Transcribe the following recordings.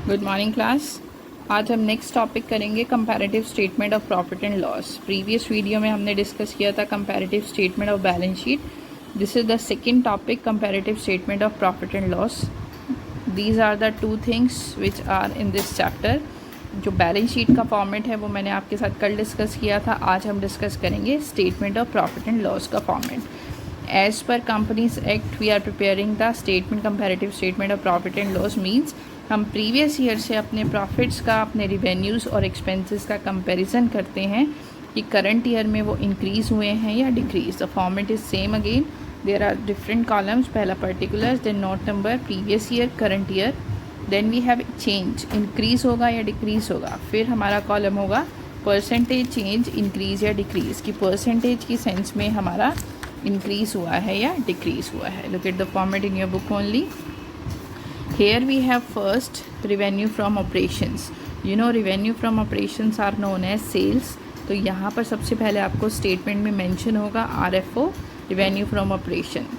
Good morning class. आज हम next topic करेंगे comparative statement of profit and loss. Previous video में हमने डिस्कस किया था comparative statement of balance sheet. This is the second topic, comparative statement of profit and loss. These are the two things which are in this chapter. जो balance sheet का format है वो मैंने आपके साथ कल डिस्कस किया था। आज हम डिस्कस करेंगे statement of profit and loss का format. As per companies act we are preparing the statement, comparative statement of profit and loss means हम प्रीवियस ईयर से अपने प्रॉफिट्स का, अपने रिवेन्यूज़ और एक्सपेंसेस का कंपैरिजन करते हैं कि करंट ईयर में वो इंक्रीज़ हुए हैं या decrease. The format is same again, there are different columns. पहला particulars, then note number, previous year, current year, then we have change, increase होगा या डिक्रीज़ होगा। फिर हमारा कॉलम होगा परसेंटेज चेंज, इंक्रीज़ या डिक्रीज़, कि परसेंटेज की सेंस में हमारा इंक्रीज़ हुआ है या डिक्रीज़ हुआ है। Look at the format in your book only. Here we have first revenue from operations. You know revenue from operations are known as sales. तो यहाँ पर सबसे पहले आपको स्टेटमेंट में मेंशन होगा RFO, revenue from operation.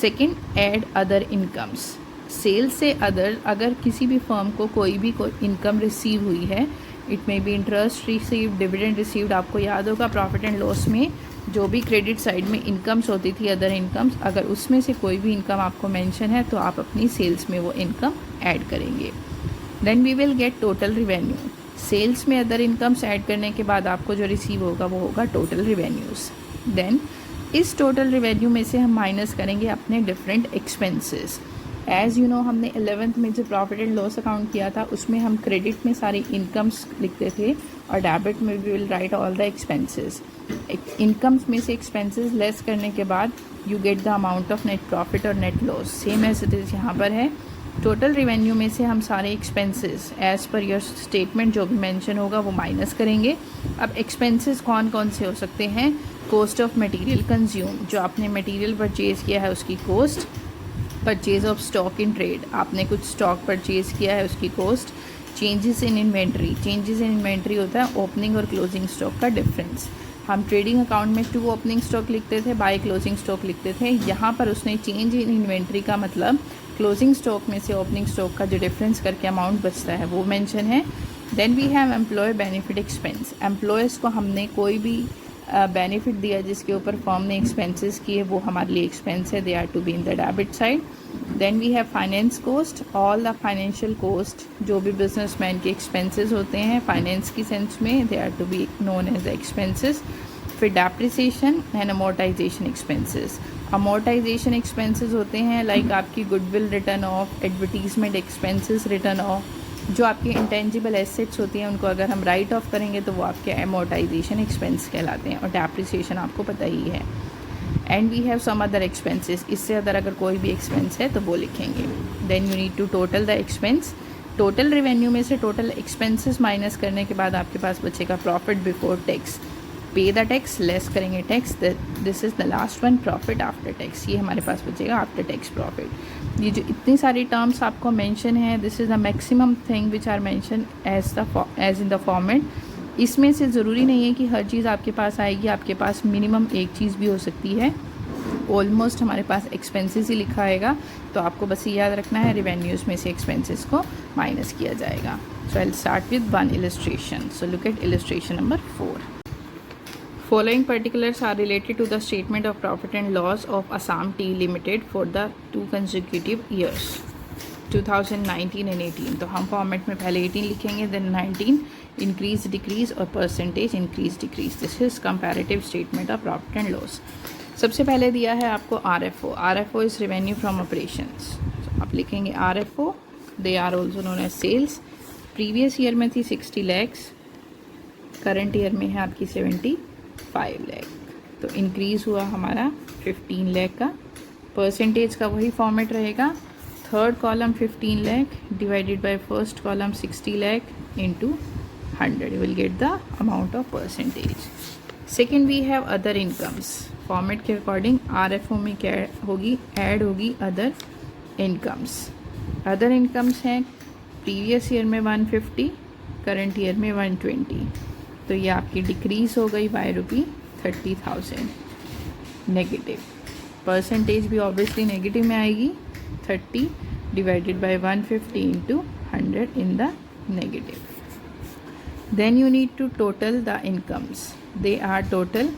Second, add other incomes. Sale से other, अगर किसी भी फर्म को कोई भी इनकम रिसीव हुई है, it may be interest received, dividend received. आपको याद होगा प्रॉफिट एंड लॉस में जो भी क्रेडिट साइड में इनकम्स होती थी, अदर इनकम्स, अगर उसमें से कोई भी इनकम आपको मेंशन है तो आप अपनी सेल्स में वो इनकम ऐड करेंगे। Then we will get total revenue. Sales में अदर इनकम्स ऐड करने के बाद आपको जो रिसीव होगा वो होगा टोटल रिवेन्यूज़। देन इस टोटल रिवेन्यू में से हम माइनस करेंगे अपने different expenses. As you know, हमने 11th में जो प्रॉफिट एंड लॉस अकाउंट किया था उसमें हम क्रेडिट में सारी इनकम्स लिखते थे और डेबिट में we will write all the expenses. Incomes में से एक्सपेंसेस लेस करने के बाद you get the amount of net profit और net loss. Same as it is यहाँ पर है। टोटल रिवेन्यू में से हम सारे expenses as per your statement जो भी मेंशन होगा वो माइनस करेंगे। अब एक्सपेंसेस कौन कौन से हो सकते हैं? कॉस्ट ऑफ मटेरियल कंज्यूम, जो आपने मटेरियल परचेज़ किया है उसकी cost. Purchase of stock in trade, आपने कुछ स्टॉक परचेज़ किया है उसकी cost. Changes in inventory, changes in inventory होता है ओपनिंग और क्लोजिंग स्टॉक का डिफरेंस। हम ट्रेडिंग अकाउंट में 2 ओपनिंग स्टॉक लिखते थे, बाय क्लोजिंग स्टॉक लिखते थे। यहाँ पर उसने चेंज इन इन्वेंट्री का मतलब क्लोजिंग स्टॉक में से ओपनिंग स्टॉक का जो डिफरेंस करके अमाउंट बचता है वो मेंशन है। Then we have employ benefit expense. Employees को हमने कोई भी बेनिफिट दिया जिसके ऊपर फर्म ने एक्सपेंसेस किए, वो हमारे लिए एक्सपेंस है, they are to be in the debit side. Then we have finance cost, all the financial cost, जो भी बिजनेसमैन के एक्सपेंसेस होते हैं फाइनेंस की सेंस में, they are to be known as the expenses. फिर depreciation and amortization expenses. Amortization expenses होते हैं लाइक आपकी goodwill written off, advertisement expenses written off, जो आपकी इंटेंजिबल एसेट्स होती हैं उनको अगर हम राइट ऑफ करेंगे तो वो आपके अमोर्टाइजेशन एक्सपेंस कहलाते हैं। और डेप्रिसिएशन आपको पता ही है। And we have some other expenses, इससे अदर अगर कोई भी एक्सपेंस है तो वो लिखेंगे। Then you need to total the expense. Total revenue में से टोटल एक्सपेंसेस माइनस करने के बाद आपके पास बचेगा प्रॉफिट बिफोर टैक्स। पे द टैक्स, लेस करेंगे tax, this is the last one, profit after tax. ये हमारे पास बचेगा आफ्टर टैक्स प्रॉफिट। ये जो इतनी सारी टर्म्स आपको मेंशन है, this is the maximum thing which are mention as in the format. इसमें से ज़रूरी नहीं है कि हर चीज़ आपके पास आएगी, आपके पास मिनिमम एक चीज़ भी हो सकती है। ऑलमोस्ट हमारे पास एक्सपेंसेस ही लिखा आएगा, तो आपको बस ये याद रखना है रिवेन्यूज़ में से एक्सपेंसेस को माइनस किया जाएगा। So I will start with one illustration. So look at illustration number 4. Following particulars are related to the statement of profit and loss of Assam Tea Limited for the 2 consecutive years 2019 and 18. तो हम format में पहले 18 लिखेंगे, then 19, increase decrease और percentage increase decrease. This is comparative statement of profit and loss. सबसे पहले दिया है आपको RFO। RFO is revenue from operations. आप लिखेंगे RFO, they are also known as sales. Previous year में थी 60 लैक्स, करंट ईयर में है आपकी 75 लाख, तो इंक्रीज़ हुआ हमारा 15 लाख का। परसेंटेज का वही फॉर्मेट रहेगा, third column 15 lakh divided by first column 60 lakh into 100, you will get the amount of percentage. Second we have other incomes. Format के अकॉर्डिंग RFO में क्या होगी, ऐड होगी अदर इनकम्स। अदर इनकम्स हैं प्रीवियस ईयर में 150, करंट ईयर में 120, तो ये आपकी डिक्रीज़ हो गई बाय ₹30,000 नेगेटिव। परसेंटेज भी ऑब्वियसली नेगेटिव में आएगी, 30 divided bye 150 into 100, 500 in the negative. Then you need to total the incomes. They are total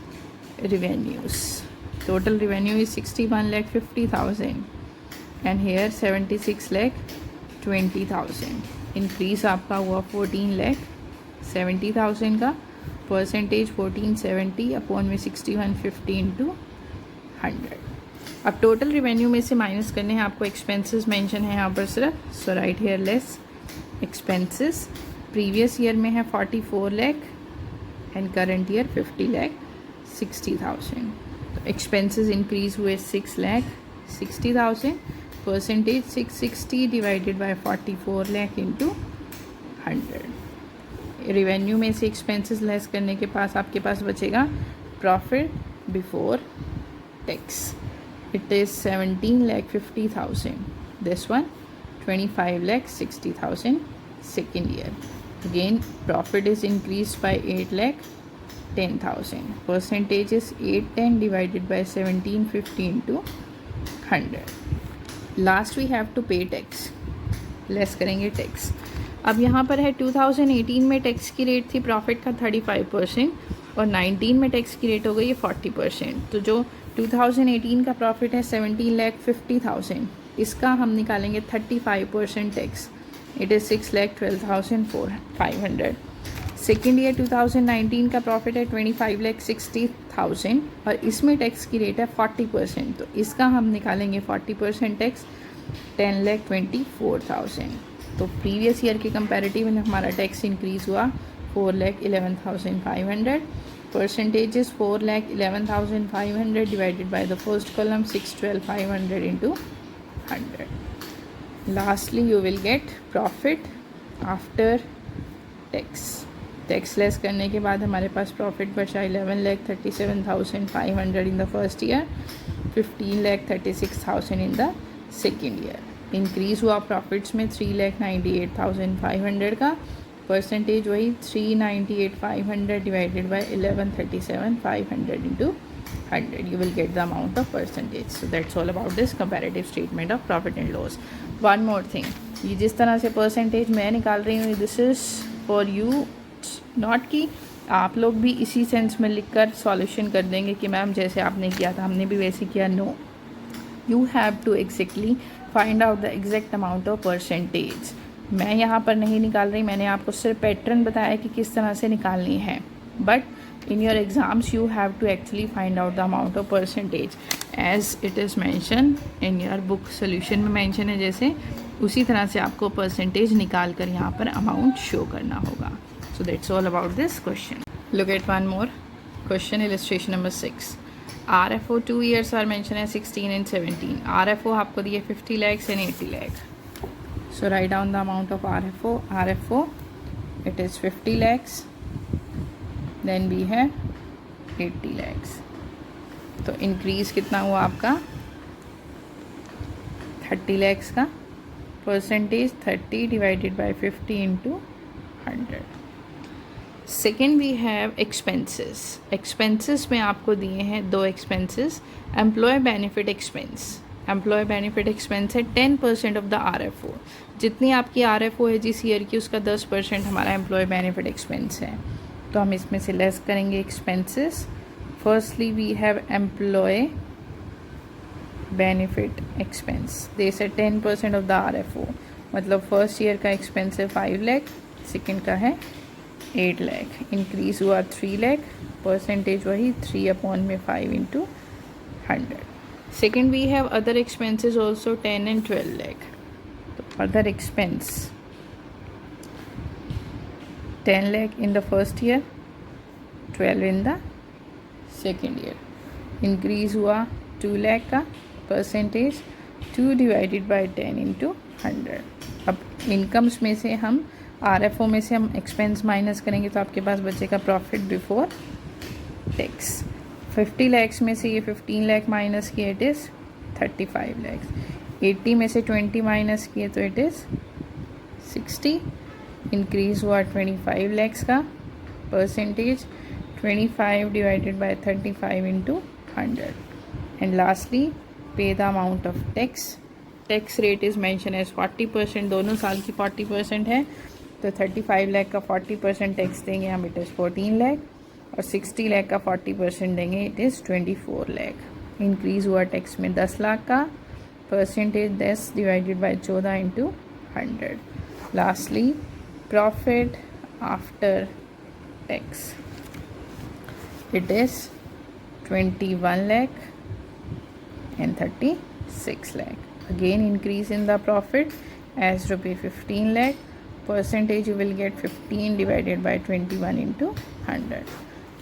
revenues. Total revenue is 61,50,000 and here 76,20,000. Increase आपका हुआ 14,70,000 का. परसेंटेज 1470 अपॉन में 6150 into 100. अब total revenue में से माइनस करने हैं आपको. एक्सपेंसेस मेंशन है यहाँ पर सिर्फ. So write here less expenses. Previous year में है 44 लाख एंड करंट ईयर 50,60,000. तो एक्सपेंसेस इंक्रीज हुए 6,60,000. Percentage 660 divided by 44 lakh into 100. Revenue में से एक्सपेंसेस लेस करने के पास आपके पास बचेगा profit before tax. It is 17,50,000. This one 25,60,000 second year. Again profit is increase by 8,10,000. Percentage is 810 divided by 1750 into 100. Last we have to pay tax. Less करेंगे tax. अब यहाँ पर है 2018 में टैक्स की रेट थी प्रॉफिट का 35% और 19 में टैक्स की रेट हो गई है 40%. तो जो 2018 का प्रॉफिट है 17,50,000, इसका हम निकालेंगे 35% tax. It is 6,12,500. Second year 2019 का प्रॉफिट है 25,60,000 और इसमें टैक्स की रेट है 40%. तो इसका हम निकालेंगे 40% टैक्स 10,24,000. तो प्रीवियस ईयर के कंपैरेटिव में हमारा टैक्स इंक्रीज हुआ 4,11,500. Percentage is 4,11,500 divided by the first column 6,12,500 into 100. Lastly you will gate profit after tax. Tax less करने के बाद हमारे पास प्रॉफिट बचा 11,37,500 in the first year, 15,36,000 in the second year. Increase हुआ प्रॉफिट्स में 3,98,500 का. परसेंटेज वही 398,500 divided by 11,37,500 into 100. You will get the amount of percentage. So that's all about this comparative statement of profit and loss. One more thing, ये जिस तरह से percentage मैं निकाल रही हूँ this is for you, not कि आप लोग भी इसी सेंस में लिखकर सॉल्यूशन कर देंगे कि मैम जैसे आपने किया था हमने भी वैसे किया. No, you have to exactly find out the exact amount of percentage. मैं यहाँ पर नहीं निकाल रही, मैंने आपको सिर्फ पैटर्न बताया कि किस तरह से निकालनी है. But in your exams you have to actually find out the amount of percentage as it is mentioned in your book. solution में mention है जैसे, उसी तरह से आपको percentage निकाल कर यहाँ पर amount show करना होगा. So that's all about this question. Look at one more question, illustration number 6. RFO 2 years are mentioned as 16 and 17. RFO आपको दिए 50 lakhs and 80 lakh. So write down the amount of RFO. RFO it is 50 lakhs. Then भी है 80 lakhs. तो increase कितना हुआ आपका 30 lakhs का. Percentage 30 divided by 50 into 100. Second we have expenses. Expenses में आपको दिए हैं दो expenses. Employee benefit expense. Employee benefit expense है 10% ऑफ द RFO. जितनी आपकी RFO है जिस ईयर की उसका 10% हमारा एम्प्लॉय बेनिफिट एक्सपेंस है. तो हम इसमें से लेस करेंगे expenses. Firstly we have employ benefit expense. They say 10% of the RFO. मतलब फर्स्ट ईयर का एक्सपेंस है 5 लाख, सेकेंड का है 8 लाख. इंक्रीज़ हुआ 3 लाख. परसेंटेज वही 3/5 into 100. Second we have other expenses also 10 and 12 lakh. तो other expense 10 lakh in the first year, 12 in the second year. Increase हुआ 2 lakh का. Percentage 2 divided by 10 into 100. अब इनकम्स में से हम RFO में से हम एक्सपेंस माइनस करेंगे तो आपके पास बचेगा प्रॉफिट बिफोर टैक्स. 50 lakhs में से ये 15 lakh माइनस किए इट इज़ 35 lakhs. 80 में से 20 माइनस किए तो इट इज़ 60. इंक्रीज़ हुआ 25 lakhs का. Percentage 25 divided by 35 into 100. And lastly pay the amount of tax tax rate is mention as 40%, दोनों साल की 40% है, तो 35 लाख का 40% टैक्स देंगे हम, इट इज़ 14 लाख, और 60 लाख का 40% देंगे, इट इज़ 24 लाख। इंक्रीज़ हुआ टैक्स में 10 लाख का, percentage 10 divided by 14 into 100। Lastly profit after tax, it is 21 lakh and 36 lakh. Again increase in the profit as rupee 15 lakh, percentage you will get 15 divided by 21 into 100.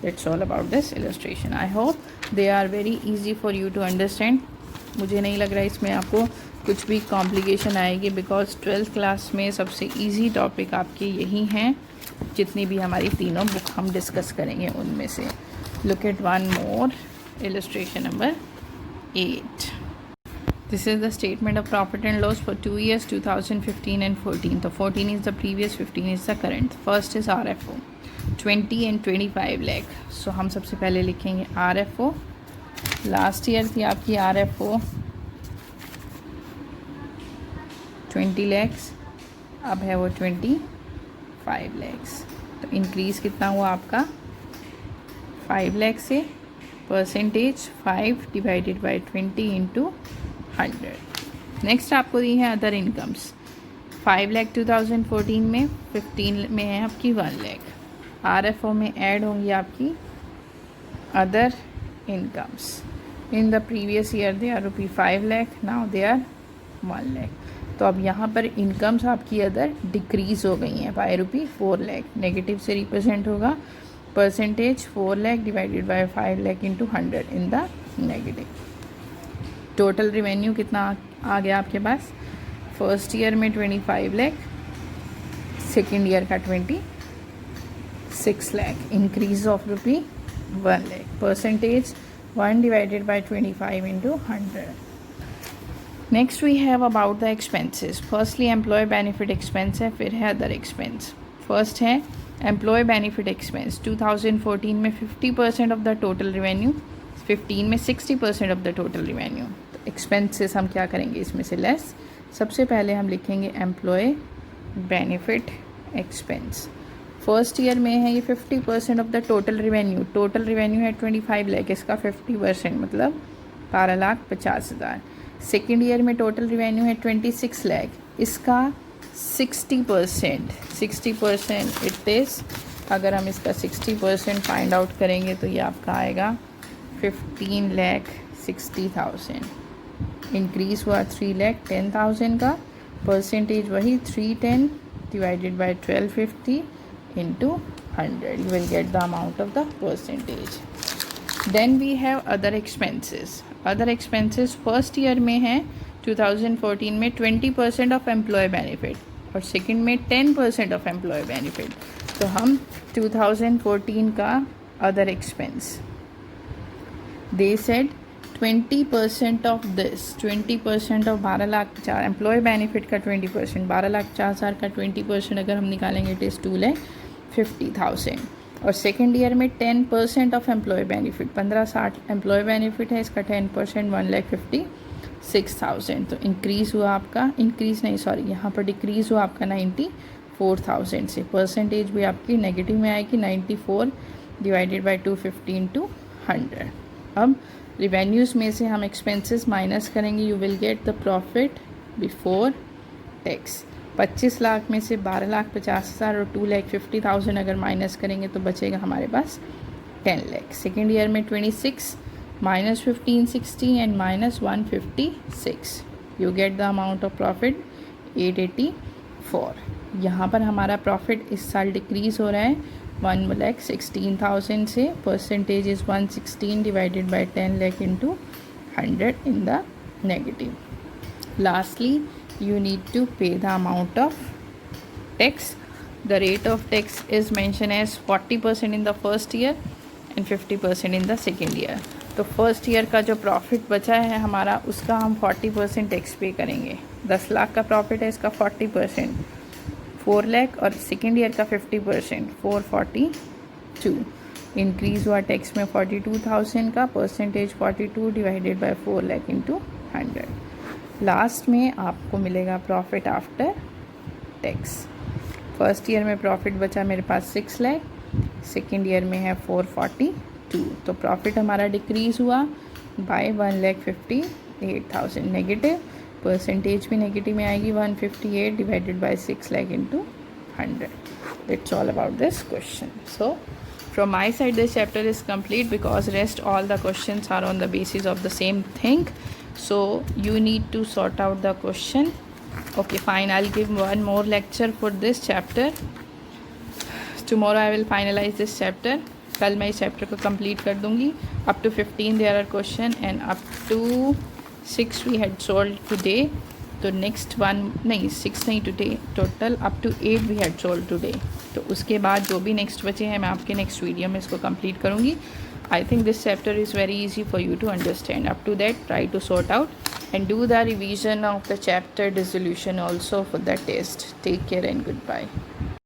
That's all about this illustration. I hope they are very easy for you to understand. मुझे नहीं लग रहा है इसमें आपको कुछ भी complication आएगी, बिकॉज 12th क्लास में सबसे ईजी टॉपिक आपके यही हैं, जितनी भी हमारी तीनों बुक हम डिस्कस करेंगे उनमें से। Look at one more illustration number 8. This is the statement of profit and loss for 2 years 2015 and 14. So 14 is the previous, 15 is the current. First is RFO 20 and 25 lakh. So हम सबसे पहले लिखेंगे RFO। Last year थी आपकी RFO 20 lakhs, अब है वो 25 lakhs। तो इंक्रीज़ कितना हुआ आपका 5 लाख से, percentage 5 divided by 20 into 100। Next आपको दी है अदर इनकम्स, 5 लाख 2014 में, 15 में है आपकी 1 लाख। RFO में ऐड होंगी आपकी other incomes. In the previous year they are rupee 5 lakh, now they are 1 lakh. तो अब यहाँ पर इनकम्स आपकी अदर डिक्रीज़ हो गई हैं बाय रुपी 4 लाख, नेगेटिव से रिप्रेजेंट होगा, percentage 4 lakh divided bye 5 lakh into 100 in the negative. Total revenue कितना आ गया आपके पास, फर्स्ट ईयर में 25 लाख, सेकेंड ईयर का 26 lakh, increase of rupee 1 lakh, percentage 1 divided by 25 into 100। Next we have about the expenses. Firstly employee benefit expense है, फिर है other expense. First है employee benefit expense. 2014 में 50% ऑफ द टोटल रिवेन्यू, 15 में 60% of the total revenue. तो expenses हम क्या करेंगे इसमें से लेस, सबसे पहले हम लिखेंगे employee benefit expense. First year में है ये 50% of the total revenue, total revenue है 25 लाख, इसका 50% मतलब 12,50,000। सेकेंड ईयर में टोटल रिवेन्यू है 26 लाख, इसका 60% इट इज़, अगर हम इसका 60% फाइंड आउट करेंगे तो ये आपका आएगा 15,60,000। इंक्रीज़ हुआ 3,10,000 का, परसेंटेज वही 310 divided by 1250 into 100, you will get the amount of the percentage. Then we have other expenses. Other expenses first year में है 2014 में 20% ऑफ एम्प्लॉय बेनिफिट, और सेकंड में 10% ऑफ एम्प्लॉय बेनिफिट। तो हम 2014 का other expense, they said 20% of this, 20% of 12,50,000 employee benefit का 20%, 12,50,000 का 20% अगर हम निकालेंगे इट इज़ 2,50,000। और सेकेंड ईयर में 10% of employee benefit, 1560 employee benefit है, इसका 10% 1,56,000। तो इंक्रीज़ हुआ आपका, इंक्रीज़ नहीं सॉरी, यहाँ पर डिक्रीज़ हुआ आपका 94,000 से, परसेंटेज भी आपकी नेगेटिव में आएगी 94 डिवाइडेड बाई 250 इंटू 100। अब रिवेन्यूज़ में से हम एक्सपेंसेस माइनस करेंगे, you will get the profit before tax. 25 lakh में से 12,50,000 और 2,50,000 अगर माइनस करेंगे तो बचेगा हमारे पास 10 लाख। सेकेंड ईयर में 26 minus 1560 and minus 156, you get the amount of profit 884। यहाँ पर हमारा प्रॉफिट इस साल डिक्रीज़ हो रहा है 1,16,000 से, percentage is 116 divided by 10 lakh into 100 in the negative. Lastly you need to pay the amount of tax. The rate of tax is mentioned as 40% in the first year and 50% in the second year. तो first year का जो profit बचा है हमारा, उसका हम 40% tax पे करेंगे। 10 लाख का प्रॉफिट है, इसका 40% 4 लाख, और सेकेंड ईयर का 50% 442। इंक्रीज़ हुआ टैक्स में 42,000 का, percentage 42 divided by 4 lakh into 100। Last में आपको मिलेगा profit after tax. First year में प्रॉफिट बचा मेरे पास 6 लाख, सेकेंड ईयर में है 442, तो प्रॉफिट हमारा डिक्रीज़ हुआ बाय 1,58,000। नेगेटिव परसेंटेज भी नेगेटिव में आएगी, 158 divided by 6 lakh into 100। That's all about this question. So from my side this chapter is complete because rest all the questions are on the basis of the same thing. So you need to sort out the question. Okay, fine, I'll give one more lecture for this chapter. Tomorrow I will finalize this chapter. कल मैं इस chapter को complete कर दूंगी। Up to 15 there are question and up to 6 we had solve today. तो next one नहीं 6 नहीं today, total up to 8 we had solve today. तो उसके बाद जो भी नेक्स्ट बचे हैं मैं आपके नेक्स्ट वीडियो में इसको कंप्लीट करूँगी। I think this chapter is very easy for you to understand. Up to that try to sort out and do the revision of the chapter dissolution also for the test. Take care and goodbye.